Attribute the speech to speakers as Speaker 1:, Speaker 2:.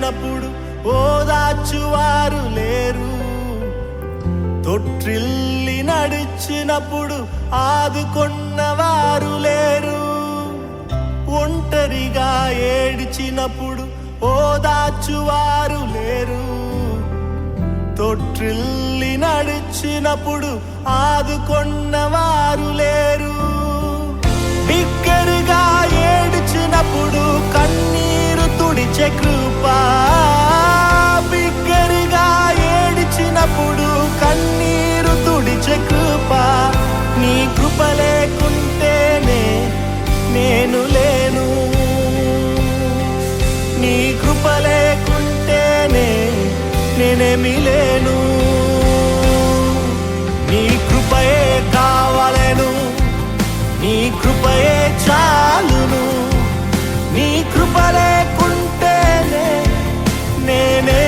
Speaker 1: ఏడ్చినప్పుడు ఓదార్చువారు లేరు, తొట్టిల్లి నడిచినప్పుడు ఆదుకొన్నవారు లేరు. ఒంటరిగా ఏడ్చినప్పుడు ఓదార్చువారు లేరు, తొట్టిల్లి నడిచినప్పుడు ఆదుకొన్నవారు లేరు. బిగ్గరగా ఏడ్చినప్పుడు కన్నీరు తుడిచే కృప, బిగ్గరగా ఏడ్చినప్పుడు కన్నీరు తుడిచే కృప. నీ కృప లేకుంటేనే నేను లేను, నీ కృప లేకుంటేనే నేనేమి లేను. నీ కృపయే కావాలను, నీ కృపయే చాలును, నీ కృప లేకుంటేనే నేనే